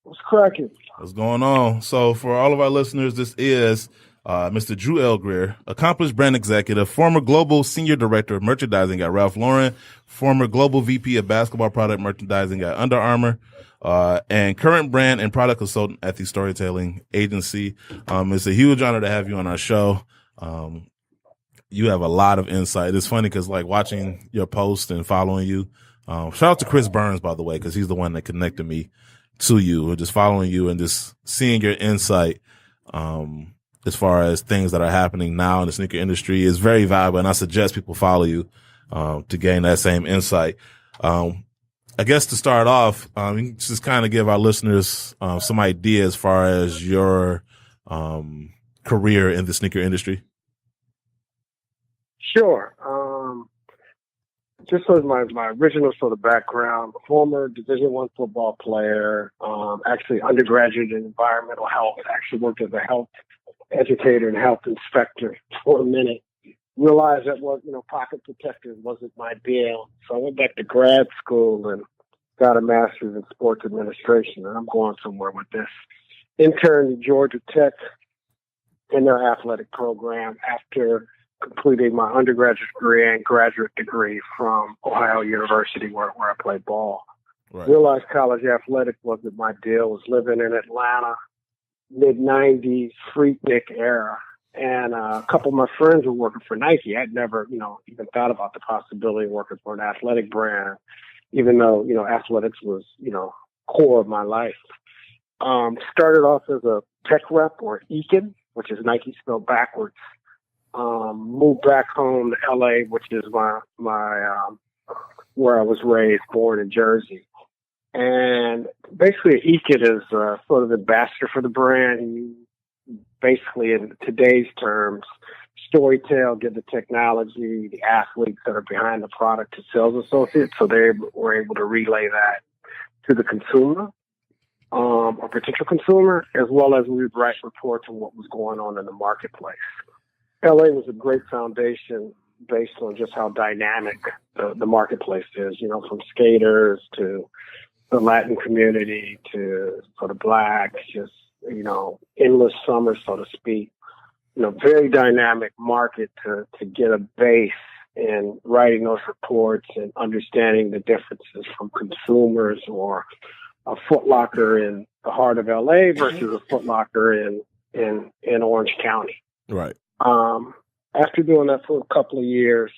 What's cracking? What's going on? So, for all of our listeners, this is Mr. Drew L. Greer, accomplished brand executive, former global senior director of merchandising at Ralph Lauren, former global VP of basketball product merchandising at Under Armour, and current brand and product consultant at the Storytelling Agency. It's a huge honor to have you on our show. You have a lot of insight. It's funny because, like, watching your post and following you. Shout out to Chris Burns, by the way, because he's the one that connected me to you, or just following you and just seeing your insight as far as things that are happening now in the sneaker industry is very valuable. And I suggest people follow you to gain that same insight. I guess to start off, you can just kind of give our listeners some idea as far as your career in the sneaker industry. Sure. Just as my original sort of background, former Division I football player, actually undergraduate in environmental health, actually worked as a health educator and health inspector for a minute. Realized that pocket protectors wasn't my deal. So I went back to grad school and got a master's in sports administration, and I'm going somewhere with this. Interned at Georgia Tech in their athletic program after completing my undergraduate degree and graduate degree from Ohio University, where I played ball. Right. Realized college athletics wasn't my deal. Was living in Atlanta, mid-'90s, Freaknik era. And a couple of my friends were working for Nike. I'd never, even thought about the possibility of working for an athletic brand, even though, athletics was, core of my life. Started off as a tech rep, or Eakin, which is Nike spelled backwards. Moved back home to LA, which is my where I was raised, born in Jersey. And basically, Eakin is sort of the ambassador for the brand. Basically, in today's terms, storytell, give the technology, the athletes that are behind the product to sales associates, so they were able to relay that to the consumer, or potential consumer, as well as we would write reports on what was going on in the marketplace. LA was a great foundation based on just how dynamic the marketplace is, from skaters to the Latin community to sort of blacks, just, endless summer, so to speak. Very dynamic market to get a base in writing those reports and understanding the differences from consumers, or a Foot Locker in the heart of LA versus a Foot Locker in Orange County. Right. After doing that for a couple of years,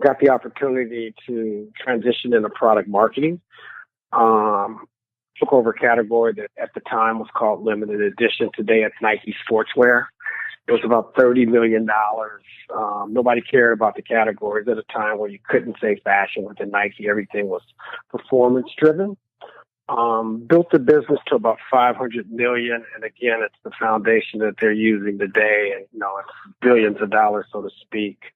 got the opportunity to transition into product marketing. Took over a category that at the time was called limited edition. Today it's Nike Sportswear. It was about $30 million. Nobody cared about the categories at a time where you couldn't say fashion within Nike. Everything was performance driven. Built the business to about 500 million. And again, it's the foundation that they're using today. And, it's billions of dollars, so to speak.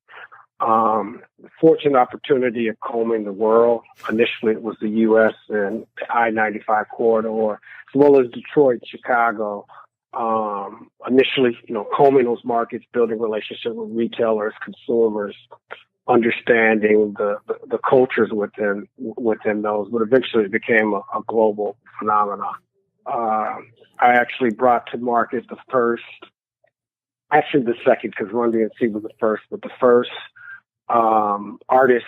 Fortunate opportunity of combing the world. Initially, it was the U.S. and the I-95 corridor, as well as Detroit, Chicago. Initially, combing those markets, building relationships with retailers, consumers, understanding the cultures within those, but eventually it became a global phenomenon. I actually brought to market the second, because Run DMC was the first, but the first artist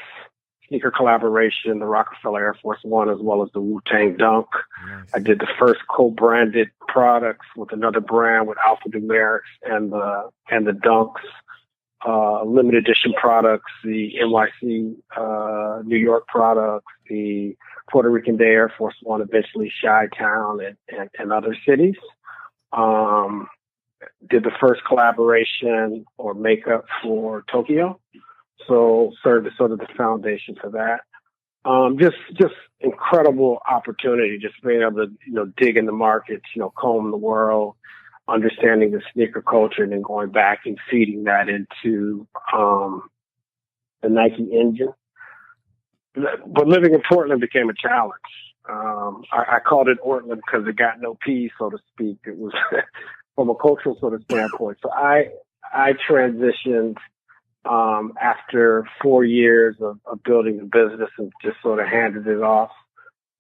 sneaker collaboration, the Rockefeller Air Force One, as well as the Wu-Tang Dunk. Nice. I did the first co-branded products with another brand, with Alpha Numerics and the Dunks. Limited edition products, the NYC, New York products, the Puerto Rican Day Air Force One, eventually Chi-Town and other cities. Did the first collaboration or makeup for Tokyo. So served as sort of the foundation for that. Just incredible opportunity, just being able to, dig in the markets, comb the world, understanding the sneaker culture, and then going back and feeding that into the Nike engine. But living in Portland became a challenge. I called it Portland because it got no peace, so to speak. It was from a cultural sort of standpoint. So I transitioned after 4 years of building the business, and just sort of handed it off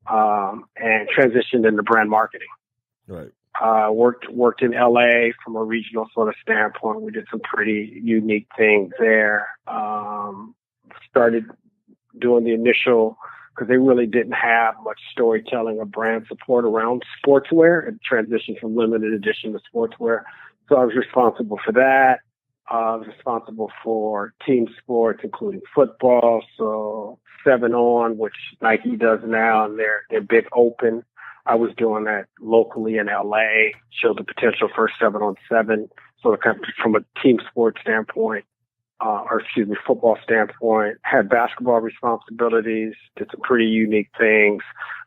and transitioned into brand marketing. Right. Worked in LA from a regional sort of standpoint. We did some pretty unique things there. Started doing the initial, because they really didn't have much storytelling or brand support around sportswear. It transitioned from limited edition to sportswear. So I was responsible for that. I was responsible for team sports, including football. So 7-on, which Nike does now, and their big open. I was doing that locally in LA, showed the potential for 7-on-7. So kind of from a team sports standpoint, football standpoint, had basketball responsibilities, did some pretty unique things.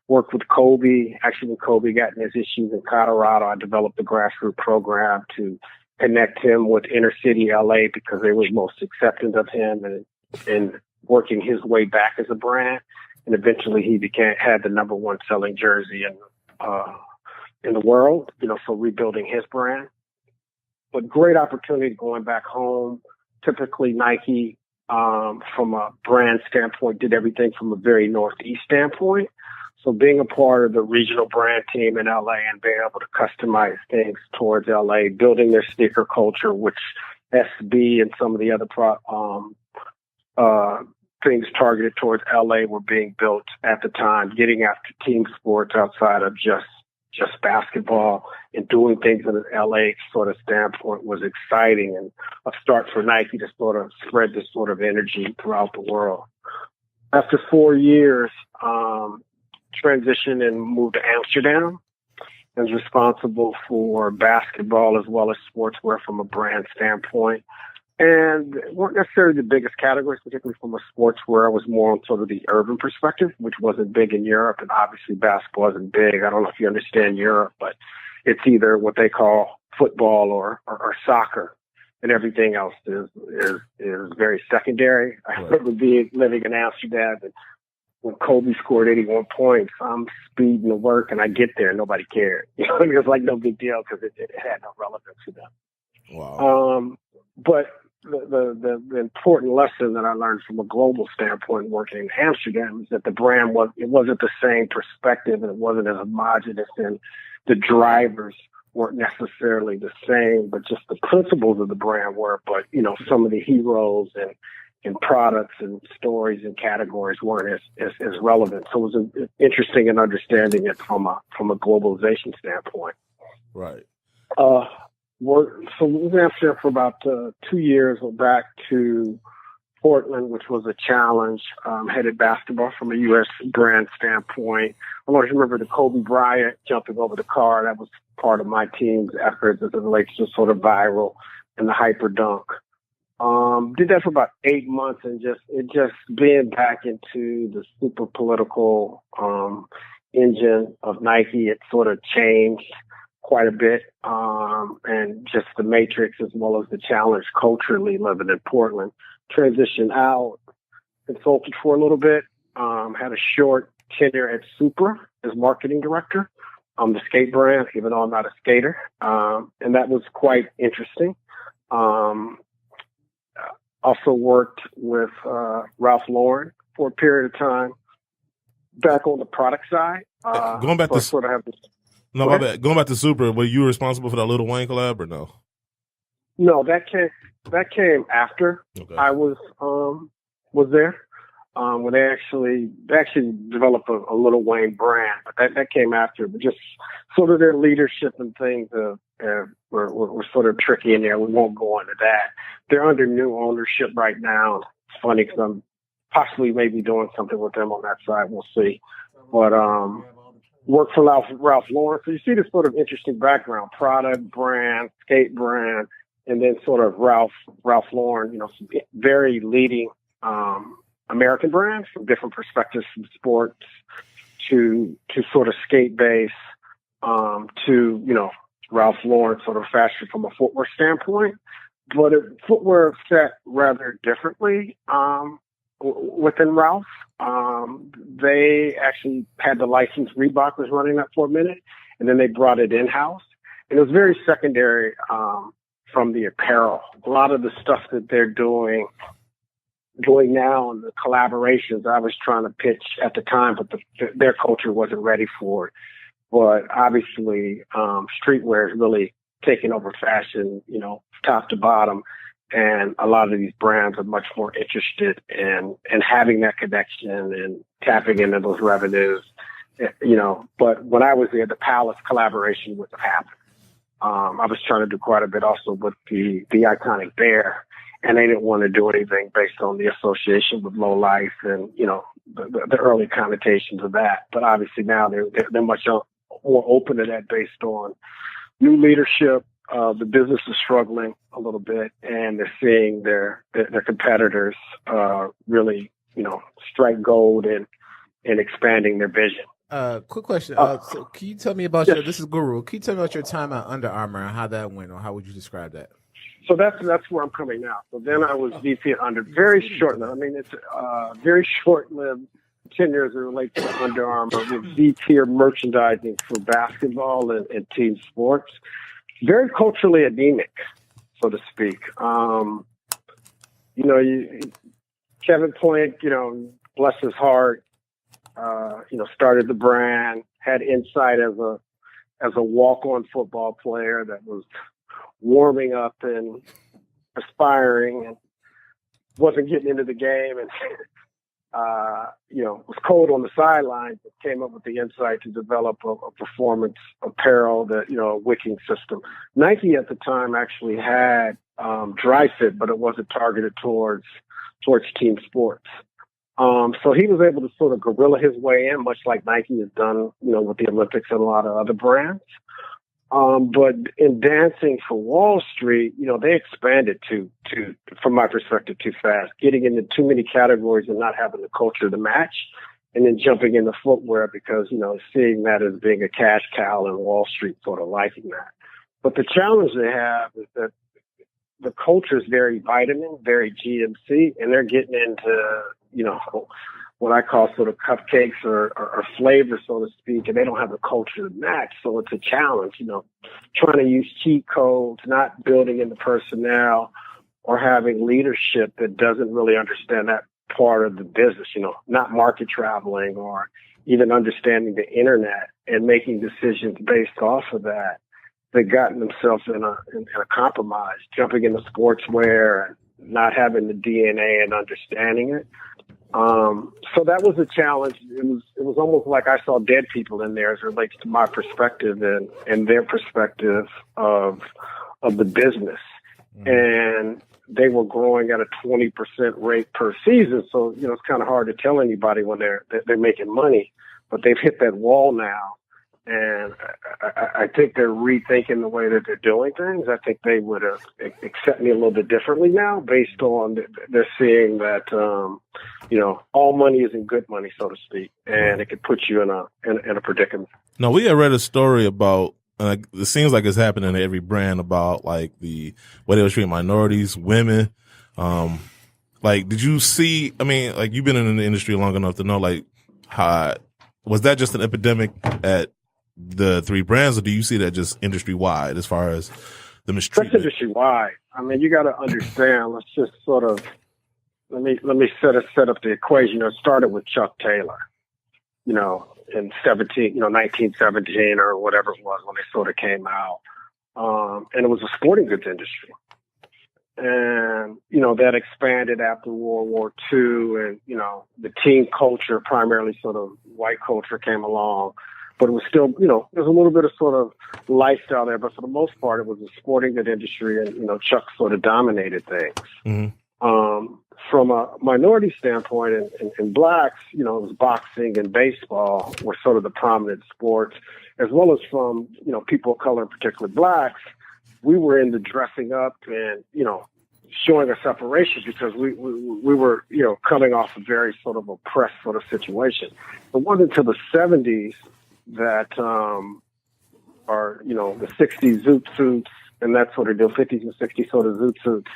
Worked with Kobe. Actually, when Kobe got in his issues in Colorado, I developed a grassroots program to connect him with inner city LA because they were most accepting of him and working his way back as a brand. And eventually he had the number one selling jersey in the world, so rebuilding his brand. But great opportunity going back home. Typically Nike, from a brand standpoint, did everything from a very Northeast standpoint. So being a part of the regional brand team in LA and being able to customize things towards LA, building their sneaker culture, which SB and some of the other things targeted towards LA were being built at the time, getting after team sports outside of just basketball and doing things in an LA sort of standpoint was exciting and a start for Nike to sort of spread this sort of energy throughout the world. After 4 years, transitioned and moved to Amsterdam and was responsible for basketball as well as sportswear from a brand standpoint. And weren't necessarily the biggest categories, particularly from a sportswear. I was more on sort of the urban perspective, which wasn't big in Europe. And obviously basketball isn't big. I don't know if you understand Europe, but it's either what they call football or soccer. And everything else is very secondary. I remember living in Amsterdam, and when Kobe scored 81 points, I'm speeding to work and I get there and nobody cared. It was like no big deal because it had no relevance to them. Wow. But the important lesson that I learned from a global standpoint working in Amsterdam is that the brand wasn't the same perspective and it wasn't as homogenous, and the drivers weren't necessarily the same, but just the principles of the brand were. But some of the heroes and products and stories and categories weren't as relevant. So it was interesting in understanding it from a globalization standpoint. Right. So we was in Amsterdam for about 2 years. Went back to Portland, which was a challenge. Headed basketball from a U.S. brand standpoint. I don't know if you remember the Kobe Bryant jumping over the car. That was part of my team's efforts as it relates to sort of viral and the hyper dunk. Did that for about 8 months, and just being back into the super political engine of Nike, it sort of changed quite a bit, and just the matrix as well as the challenge culturally living in Portland. Transitioned out, consulted for a little bit, had a short tenure at Supra as marketing director, the skate brand, even though I'm not a skater, and that was quite interesting. Also worked with Ralph Lauren for a period of time, back on the product side. Going back to sort of have this. No, my bad. Going back to Super, were you responsible for that Lil Wayne collab or no? No, that came after I was there. When they actually developed a Lil Wayne brand, but that came after. But just sort of their leadership and things were sort of tricky in there. We won't go into that. They're under new ownership right now. It's funny because I'm possibly maybe doing something with them on that side. We'll see. But work for Ralph Lauren. So you see this sort of interesting background: product, brand, skate brand, and then sort of Ralph Lauren. Some very leading American brands from different perspectives, from sports to sort of skate base, to Ralph Lauren sort of fashion from a footwear standpoint. But footwear set rather differently within Ralph. They actually had the license. Reebok was running that for a minute, and then they brought it in-house. And it was very secondary from the apparel. A lot of the stuff that they're doing doing now and the collaborations I was trying to pitch at the time, but their culture wasn't ready for it. But obviously, streetwear is really taking over fashion, top to bottom. And a lot of these brands are much more interested in having that connection and tapping into those revenues, But when I was there, the Palace collaboration wouldn't have happened. I was trying to do quite a bit also with the iconic bear, and they didn't want to do anything based on the association with low life and, the early connotations of that. But obviously now they're much more open to that based on new leadership. The business is struggling a little bit, and they're seeing their competitors really, strike gold and expanding their vision. Quick question. So can you tell me about this is Guru. Can you tell me about your time at Under Armour and how that went, or how would you describe that? So that's where I'm coming now. So then I was VP at Under, very short-lived. I mean, it's very short-lived tenure as it relates to Under Armour with D.I.E merchandising for basketball and team sports. Very culturally anemic, so to speak. Kevin Point, bless his heart, started the brand, had insight as a walk-on football player that was warming up and aspiring and wasn't getting into the game and, was cold on the sidelines, but came up with the insight to develop a performance apparel that, a wicking system. Nike at the time actually had dry fit, but it wasn't targeted towards team sports. So he was able to sort of guerrilla his way in, much like Nike has done, with the Olympics and a lot of other brands. But in dancing for Wall Street, they expanded from my perspective, too fast, getting into too many categories and not having the culture to match, and then jumping into footwear because, seeing that as being a cash cow and Wall Street sort of liking that. But the challenge they have is that the culture is very vitamin, very GMC, and they're getting into, what I call sort of cupcakes or flavor, so to speak, and they don't have the culture to match. So it's a challenge, trying to use cheat codes, not building in the personnel or having leadership that doesn't really understand that part of the business, not market traveling or even understanding the internet and making decisions based off of that. They've gotten themselves in a compromise, jumping into sportswear and not having the DNA and understanding it. So that was a challenge. It was almost like I saw dead people in there as it relates to my perspective and their perspective of the business. Mm-hmm. And they were growing at a 20% rate per season. So, it's kind of hard to tell anybody when they're making money, but they've hit that wall now. And I think they're rethinking the way that they're doing things. I think they would accept me a little bit differently now based on they're seeing that, all money isn't good money, so to speak, and it could put you in a predicament. No, we had read a story about, it seems like it's happening to every brand about like the way they were treating minorities, women. Did you see, you've been in the industry long enough to know, how, was that just an epidemic at the three brands, or do you see that just industry wide as far as the mistreatment? That's industry wide. You got to understand. Let's just sort of let me set up the equation. It started with Chuck Taylor, in 1917 or whatever it was when they sort of came out, and it was a sporting goods industry, and that expanded after World War II, and the team culture, primarily sort of white culture, came along. But it was still, there's a little bit of sort of lifestyle there. But for the most part, it was a sporting good industry, and, Chuck sort of dominated things. Mm-hmm. From a minority standpoint, and blacks, it was boxing and baseball were sort of the prominent sports, as well as from, people of color, in particular blacks. We were into dressing up and, showing a separation because we were, coming off a very sort of oppressed sort of situation. It wasn't until the 70s that are, the 60s zoot suits and that sort of deal, 50s and 60s sort of zoot suits.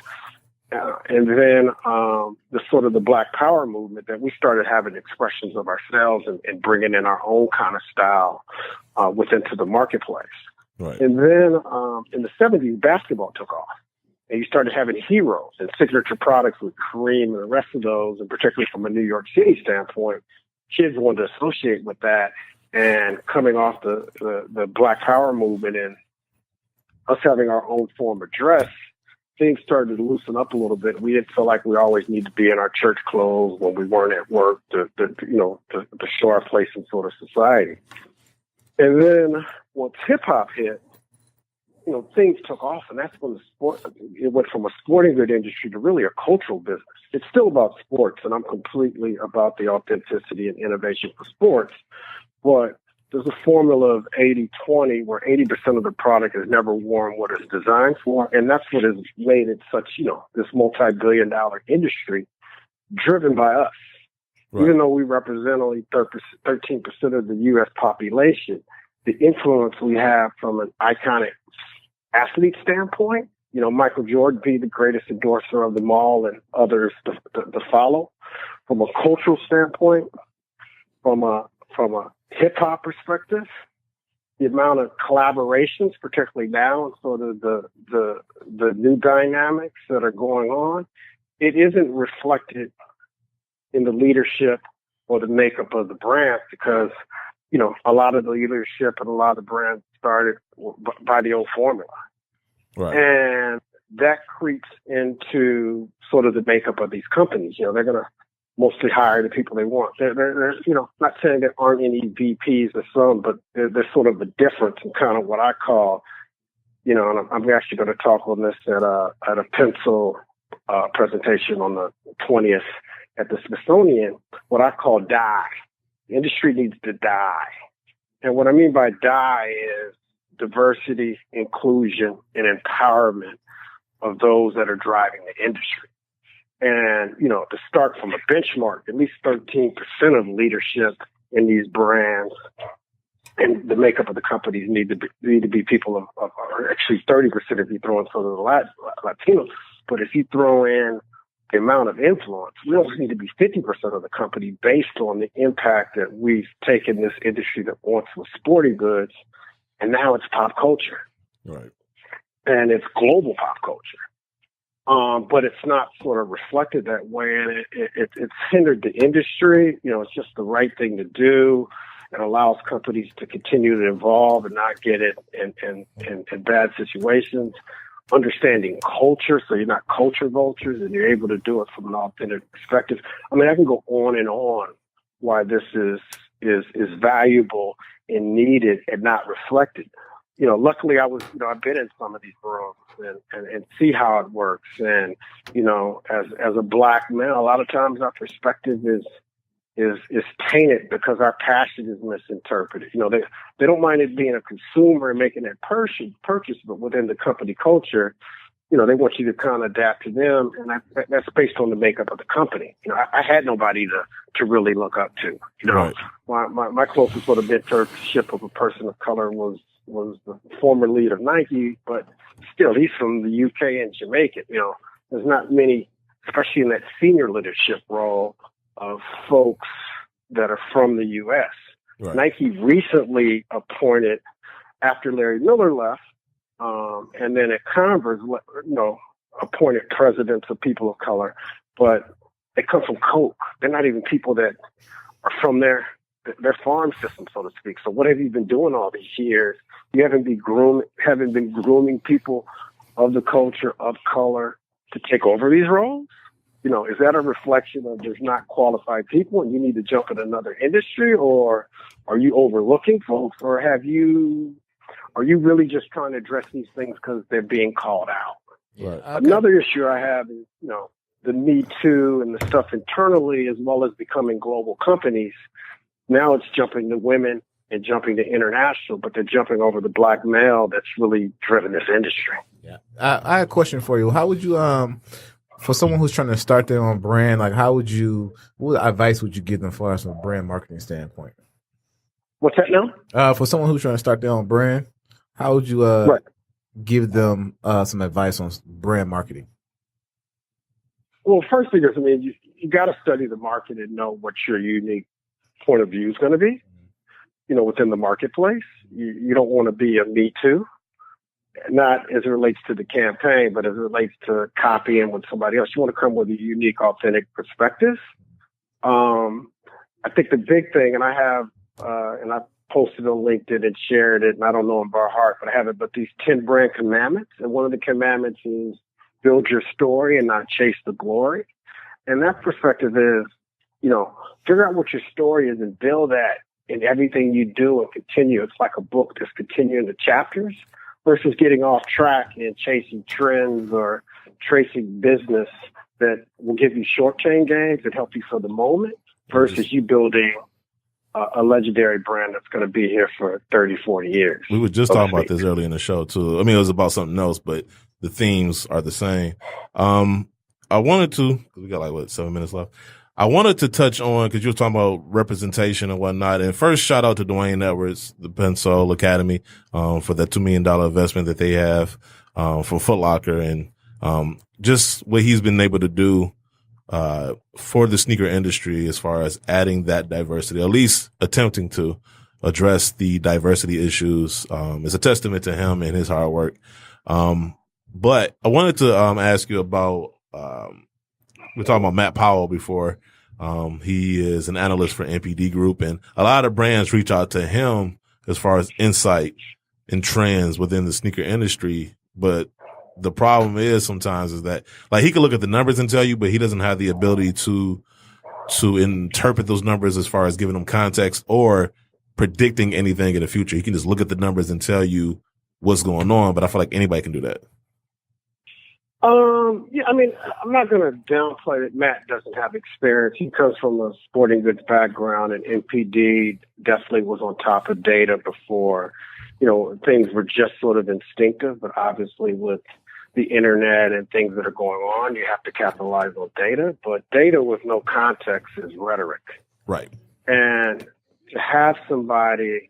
And then the sort of the Black Power movement that we started having expressions of ourselves and bringing in our own kind of style within to the marketplace. Right. And then in the 70s, basketball took off. And you started having heroes and signature products with Kareem and the rest of those, and particularly from a New York City standpoint, kids wanted to associate with that. And coming off the Black Power movement and us having our own form of dress, things started to loosen up a little bit. We didn't feel like we always need to be in our church clothes when we weren't at work to show our place in sort of society. And then once hip hop hit, things took off, and that's when it went from a sporting good industry to really a cultural business. It's still about sports, and I'm completely about the authenticity and innovation for sports. But there's a formula of 80-20 where 80% of the product is never worn what it's designed for. And that's what has made it such, this multi-billion-dollar industry driven by us. Right. Even though we represent only 13% of the U.S. population, the influence we have from an iconic athlete standpoint, Michael Jordan be the greatest endorser of them all and others to follow. From a cultural standpoint, from a hip hop perspective, the amount of collaborations, particularly now, and sort of the new dynamics that are going on, it isn't reflected in the leadership or the makeup of the brand because, a lot of the leadership and a lot of the brands started by the old formula. Right. And that creeps into sort of the makeup of these companies. They're going to mostly hire the people they want. They're not saying there aren't any VPs or some, but there's sort of a difference in kind of what I call, and I'm actually going to talk on this at a pencil presentation on the 20th at the Smithsonian, what I call D.I.E. The industry needs to die. And what I mean by D.I.E. is diversity, inclusion, and empowerment of those that are driving the industry. And, to start from a benchmark, at least 13% of leadership in these brands and the makeup of the companies need to be people of or actually 30% if you throw in some of the Latinos. But if you throw in the amount of influence, we also need to be 50% of the company based on the impact that we've taken this industry that once was sporting goods, and now it's pop culture. Right. And it's global pop culture. But it's not sort of reflected that way, and it's hindered the industry. It's just the right thing to do. It allows companies to continue to evolve and not get it in bad situations. Understanding culture, so you're not culture vultures, and you're able to do it from an authentic perspective. I mean, I can go on and on why this is valuable and needed and not reflected. Luckily I've been in some of these rooms and see how it works. And, as a black male, a lot of times our perspective is tainted because our passion is misinterpreted. They don't mind it being a consumer and making that purchase, but within the company culture, they want you to kind of adapt to them. And that's based on the makeup of the company. I had nobody to really look up to. Right. My closest sort of mentorship of a person of color was the former lead of Nike, but still, he's from the UK and Jamaican. There's not many, especially in that senior leadership role, of folks that are from the U.S. Right. Nike recently appointed, after Larry Miller left, and then at Converse, appointed presidents of people of color, but they come from Coke. They're not even people that are from their farm system, so to speak. So what have you been doing all these years? You haven't been grooming people of the culture of color to take over these roles? Is that a reflection of there's not qualified people and you need to jump in another industry, or are you overlooking folks, or are you really just trying to address these things because they're being called out? Right. Okay. Another issue I have is, the Me Too and the stuff internally, as well as becoming global companies. Now it's jumping to women and jumping to international, but they're jumping over the black male that's really driven this industry. Yeah. I have a question for you. How would you, for someone who's trying to start their own brand, like what advice would you give them for us from a brand marketing standpoint? What's that now? For someone who's trying to start their own brand, how would you give them some advice on brand marketing? Well, first thing is, you got to study the market and know what your unique point of view is going to be, within the marketplace. You don't want to be a Me Too. not as it relates to the campaign, but as it relates to copying with somebody else. You want to come with a unique, authentic perspective. I think the big thing, and I have, and I posted on LinkedIn and shared it, and I don't know them by heart, but I have it, but these 10 brand commandments. And one of the commandments is build your story and not chase the glory. And that perspective is, figure out what your story is and build that in everything you do and continue. It's like a book that's continuing the chapters versus getting off track and chasing trends or tracing business that will give you short-chain gains and help you for the moment versus you building a legendary brand that's going to be here for 30, 40 years. We were just talking about this earlier in the show, too. I mean, it was about something else, but the themes are the same. I wanted to, because we got 7 minutes left. I wanted to touch on, because you were talking about representation and whatnot. And first, shout out to Dwayne Edwards, the Pensole Academy, for that $2 million investment that they have from Foot Locker, and just what he's been able to do for the sneaker industry as far as adding that diversity, at least attempting to address the diversity issues. It's a testament to him and his hard work. But I wanted to ask you about, we were talking about Matt Powell before. He is an analyst for NPD Group, and a lot of brands reach out to him as far as insight and trends within the sneaker industry. But the problem is sometimes is that, like, he can look at the numbers and tell you, but he doesn't have the ability to interpret those numbers as far as giving them context or predicting anything in the future. He can just look at the numbers and tell you what's going on, but I feel like anybody can do that. Yeah, I mean, I'm not going to downplay that Matt doesn't have experience. He comes from a sporting goods background, and NPD definitely was on top of data before, things were just sort of instinctive, but obviously with the internet and things that are going on, you have to capitalize on data, but data with no context is rhetoric. Right. And to have somebody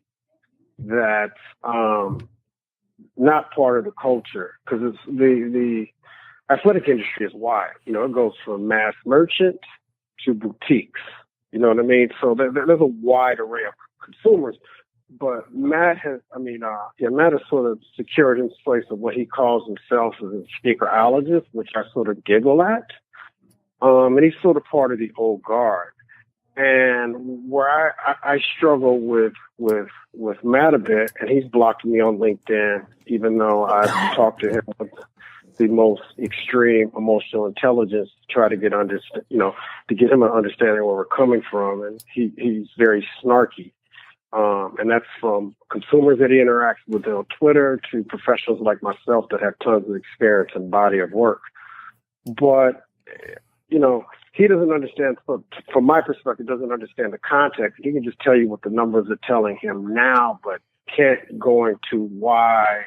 that's not part of the culture, because it's the athletic industry is wide. It goes from mass merchant to boutiques. You know what I mean? So there's a wide array of consumers. But Matt has sort of secured his place of what he calls himself as a sneakerologist, which I sort of giggle at. And he's sort of part of the old guard. And where I struggle with Matt a bit, and he's blocked me on LinkedIn, even though I've talked to him with the most extreme emotional intelligence to try to get to get him an understanding where we're coming from. And he's very snarky. And that's from consumers that he interacts with on Twitter to professionals like myself that have tons of experience and body of work. But, he doesn't understand, from my perspective, doesn't understand the context. He can just tell you what the numbers are telling him now, but can't go into why,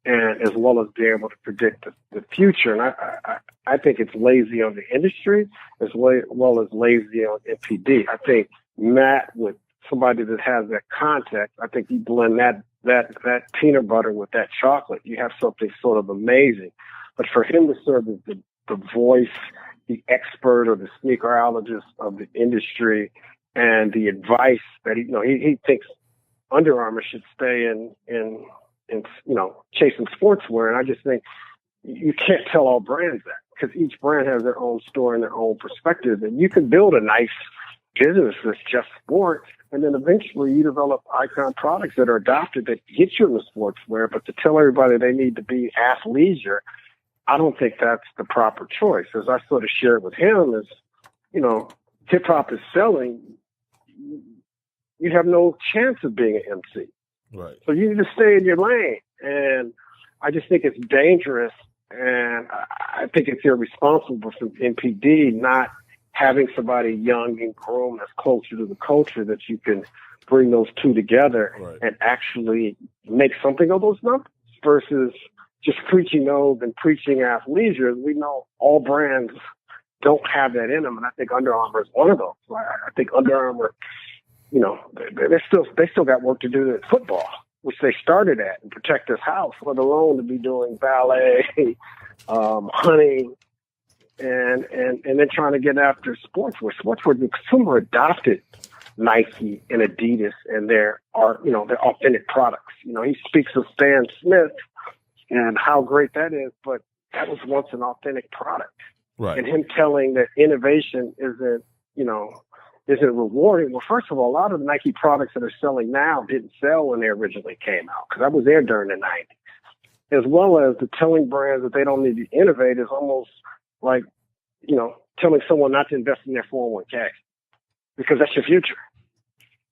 and as well as be able to predict the future. And I think it's lazy on the industry as well as lazy on NPD. I think Matt, with somebody that has that context, I think you blend that peanut butter with that chocolate, you have something sort of amazing. But for him to serve as the voice, the expert or the sneakerologist of the industry, and the advice that he thinks Under Armour should stay in chasing sportswear. And I just think you can't tell all brands that, because each brand has their own story and their own perspective. And you can build a nice business that's just sports, and then eventually you develop icon products that are adopted that get you in the sportswear. But to tell everybody they need to be athleisure, I don't think that's the proper choice. As I sort of shared with him, is, hip hop is selling. You have no chance of being an MC. Right. So you need to stay in your lane. And I just think it's dangerous. And I think it's irresponsible from NPD not having somebody young and groomed that's closer to the culture, that you can bring those two together, right, and actually make something of those numbers versus just preaching those and preaching athleisure. We know all brands don't have that in them, and I think Under Armour is one of those. I think Under Armour, they still got work to do in football, which they started at, and protect this house, let alone to be doing ballet, hunting, and then trying to get after sportswear. Sportswear, the consumer adopted Nike and Adidas and their authentic products. He speaks of Stan Smith, and how great that is. But that was once an authentic product. Right. And him telling that innovation isn't rewarding. Well, first of all, a lot of the Nike products that are selling now didn't sell when they originally came out, because I was there during the 90s. As well as the telling brands that they don't need to innovate is almost like, telling someone not to invest in their 401k, because that's your future.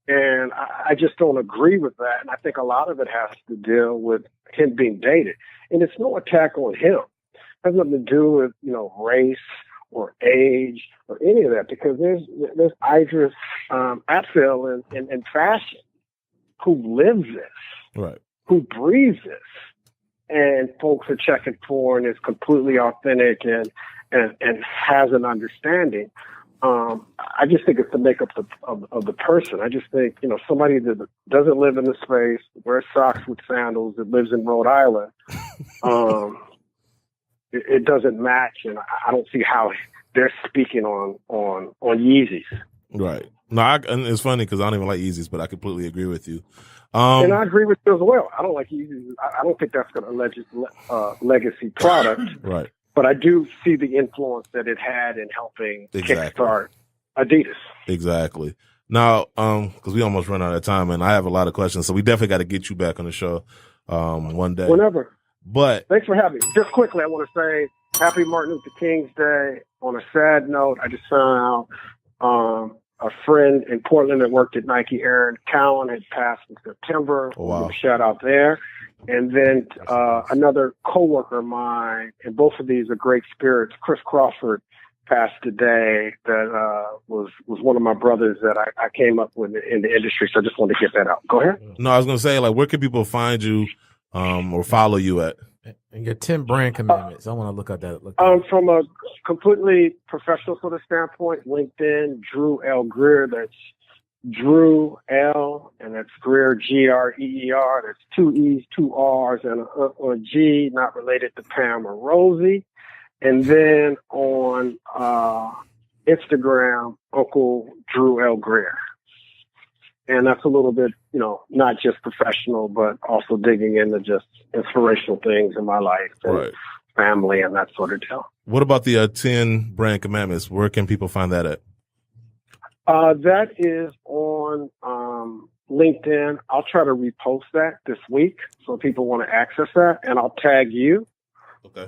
And I just don't agree with that. And I think a lot of it has to deal with him being dated. And it's no attack on him. It has nothing to do with, race or age or any of that, because there's Idris Atfield in fashion who lives this, right, who breathes this. And folks are checking for, and it's completely authentic and has an understanding. I just think it's the makeup of the person. I just think, somebody that doesn't live in the space, wears socks with sandals, that lives in Rhode Island, it doesn't match, and I don't see how they're speaking on Yeezys. Right. No, and it's funny because I don't even like Yeezys, but I completely agree with you. And I agree with you as well. I don't like Yeezys. I don't think that's a legacy product. Right. But I do see the influence that it had in helping kickstart Adidas. Exactly. Now, because we almost run out of time, and I have a lot of questions, so we definitely got to get you back on the show one day. Whenever. But thanks for having me. Just quickly, I want to say Happy Martin Luther King's Day. On a sad note, I just found out a friend in Portland that worked at Nike, Aaron Cowan, had passed in September. Oh, wow. Shout out there. And then another coworker of mine, and both of these are great spirits, Chris Crawford, passed today. That was one of my brothers that I came up with in the industry. So I just wanted to get that out. Go ahead. No, I was going to say, where can people find you or follow you at? And your 10 brand commandments. I want to look at that. From a completely professional sort of standpoint, LinkedIn, Drew L. Greer. That's Drew L. and that's Greer, Greer. That's 2 E's, 2 R's, and a G, not related to Pam or Rosie. And then on Instagram, Uncle Drew L. Greer. And that's a little bit, not just professional, but also digging into just inspirational things in my life and family and that sort of deal. What about the 10 brand commandments? Where can people find that at? That is on LinkedIn. I'll try to repost that this week so people want to access that, and I'll tag you. Okay.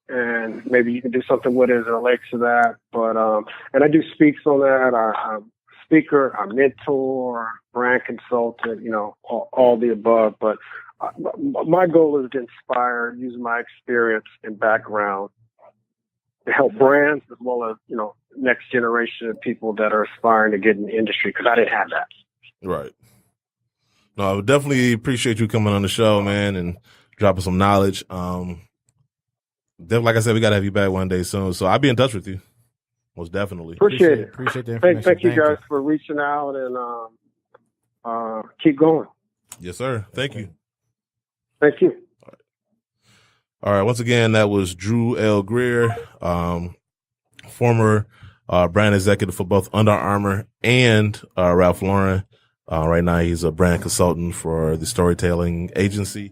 And maybe you can do something with it as it relates to that. But and I do speaks on that. I'm speaker, a mentor, brand consultant, all the above. But my goal is to inspire, use my experience and background to help brands as well as, next generation of people that are aspiring to get in the industry, because I didn't have that. Right. No, I would definitely appreciate you coming on the show, man, and dropping some knowledge. Like I said, we got to have you back one day soon. So I'll be in touch with you. Most definitely. Appreciate it. Appreciate the information. Thank you guys for reaching out, and keep going. Yes, sir. Thank you. Thank you. All right. Once again, that was Drew L. Greer, former brand executive for both Under Armour and Ralph Lauren. Right now, he's a brand consultant for the storytelling agency.